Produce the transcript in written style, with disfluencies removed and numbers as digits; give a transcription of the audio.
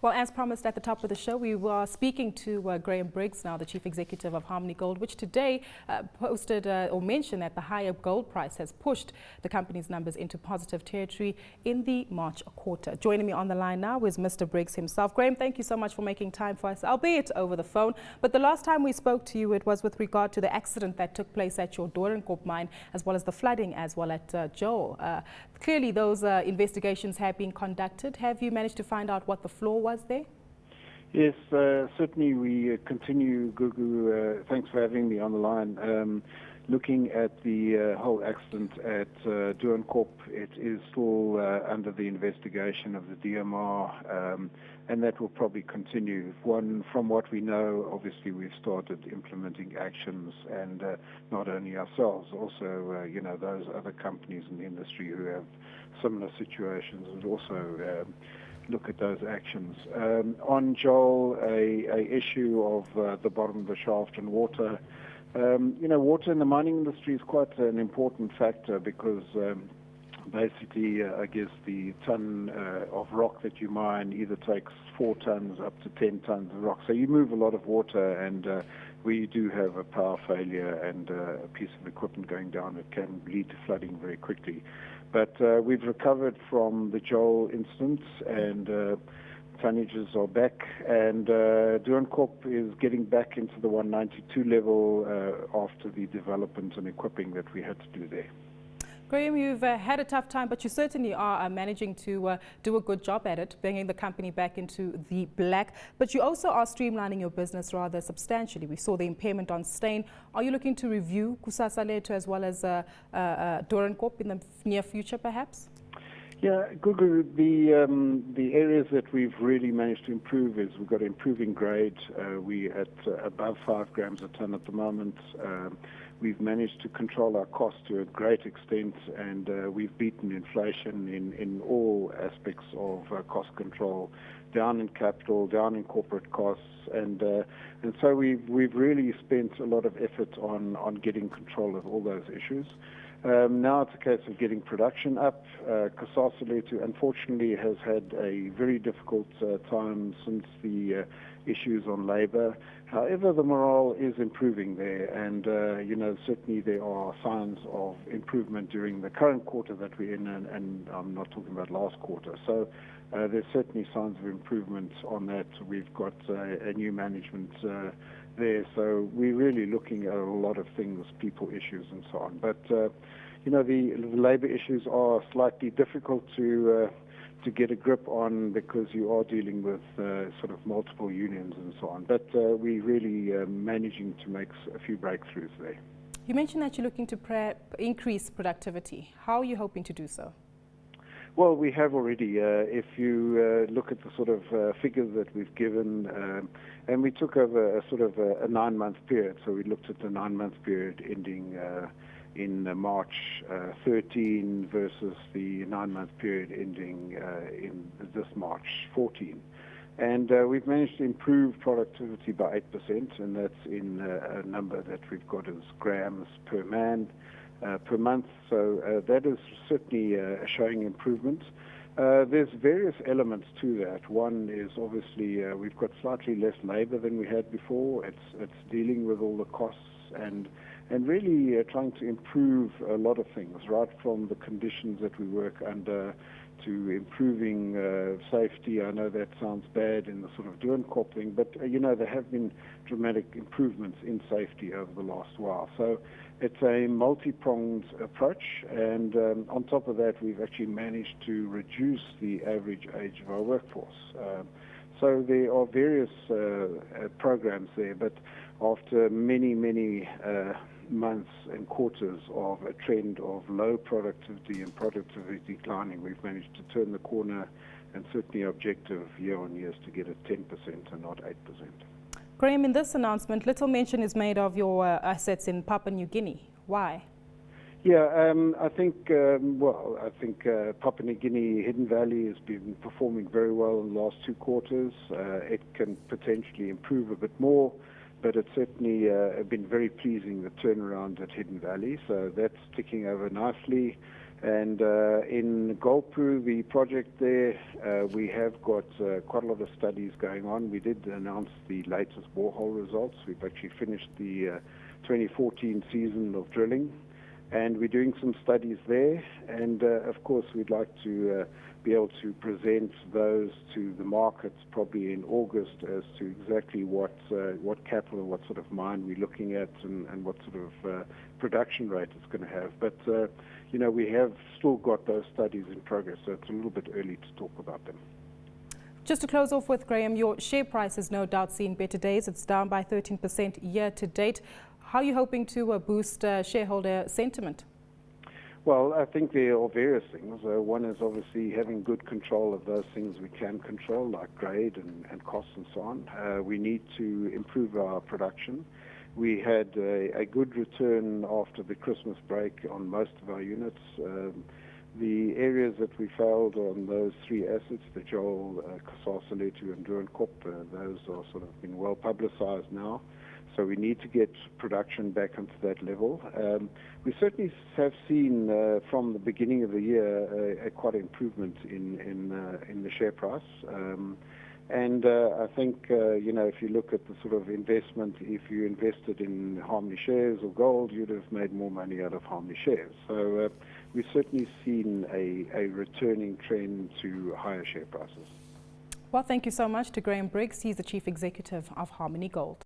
Well, as promised at the top of the show, we were speaking to Graham Briggs, now the Chief Executive of Harmony Gold, which today posted or mentioned that the higher gold price has pushed the company's numbers into positive territory in the March quarter. Joining me on the line now is Mr. Briggs himself. Graham, thank you so much for making time for us, albeit over the phone. But the last time we spoke to you, it was with regard to the accident that took place at your Doornkop mine, as well as the flooding as well at Joel. Clearly, those investigations have been conducted. Have you managed to find out what the flaw was there? Yes, certainly we continue, Gugu. Thanks for having me on the line. Looking at the whole accident at Doornkop, it is still under the investigation of the DMR, and that will probably continue. From what we know, obviously we've started implementing actions, and not only ourselves, also those other companies in the industry who have similar situations would also look at those actions. On Joel, a issue of the bottom of the shaft and water. Water in the mining industry is quite an important factor because basically, I guess the ton of rock that you mine either takes 4 tons up to 10 tons of rock. So you move a lot of water, and we do have a power failure and a piece of equipment going down that can lead to flooding very quickly. But we've recovered from the Joel incident, and tonnages are back, and Doornkop is getting back into the 192 level after the development and equipping that we had to do there. Graham, you've had a tough time, but you certainly are managing to do a good job at it, bringing the company back into the black. But you also are streamlining your business rather substantially. We saw the impairment on Stain. Are you looking to review Kusasa Leto as well as Doornkop in the near future, perhaps? Yeah, Gugu, the areas that we've really managed to improve is we've got improving grade. We at above 5 grams a ton at the moment. We've managed to control our costs to a great extent, and we've beaten inflation in all aspects of cost control, down in capital, down in corporate costs, and so we've really spent a lot of effort on getting control of all those issues. Now it's a case of getting production up. Kusasa Leto, unfortunately, has had a very difficult time since the issues on labor. However, the morale is improving there, and certainly there are signs of improvement during the current quarter that we're in, and I'm not talking about last quarter. So there's certainly signs of improvement on that. We've got a new management there, so we're really looking at a lot of things, people issues and so on. But the labor issues are slightly difficult to get a grip on because you are dealing with sort of multiple unions and so on. But we're really managing to make a few breakthroughs there. You mentioned that you're looking to increase productivity. How are you hoping to do so? Well, we have already. If you look at the sort of figures that we've given, and we took over a sort of a 9-month period. So we looked at the 9-month period ending in March 13 versus the 9-month period ending in this March 14. And we've managed to improve productivity by 8%, and that's in a number that we've got as grams per man per month. So that is certainly showing improvement. There's various elements to that. One is obviously we've got slightly less labor than we had before. It's dealing with all the costs and really trying to improve a lot of things, right from the conditions that we work under to improving safety. I know that sounds bad in the sort of Doornkop thing, but there have been dramatic improvements in safety over the last while. So it's a multi-pronged approach, and on top of that, we've actually managed to reduce the average age of our workforce. So there are various programs there, but after many months and quarters of a trend of low productivity and productivity declining, we've managed to turn the corner, and certainly our objective year on year is to get it 10% and not 8%. Graham, in this announcement, little mention is made of your assets in Papua New Guinea. Why? Yeah, I think Papua New Guinea Hidden Valley has been performing very well in the last 2 quarters. It can potentially improve a bit more, but it's certainly been very pleasing, the turnaround at Hidden Valley. So that's ticking over nicely. And in Golpu, the project there, we have got quite a lot of studies going on. We did announce the latest borehole results. We've actually finished the 2014 season of drilling, and we're doing some studies there. And of course, we'd like to be able to present those to the markets probably in August as to exactly what capital and what sort of mine we're looking at and what sort of production rate it's going to have. But you know, we have still got those studies in progress, so it's a little bit early to talk about them. Just to close off with, Graham, your share price has no doubt seen better days. It's down by 13% year to date. How are you hoping to boost shareholder sentiment? Well, I think there are various things. One is obviously having good control of those things we can control, like grade and costs and so on. We need to improve our production. We had a good return after the Christmas break on most of our units. The areas that we failed on those three assets, the Joel, Kasasa-Letu and Doornkop, those are sort of been well publicized now. So we need to get production back onto that level. We certainly have seen from the beginning of the year a quite improvement in the share price. And I think, you know, if you look at the sort of investment, if you invested in Harmony shares or gold, you'd have made more money out of Harmony shares. So we've certainly seen a returning trend to higher share prices. Well, thank you so much to Graham Briggs. He's the Chief Executive of Harmony Gold.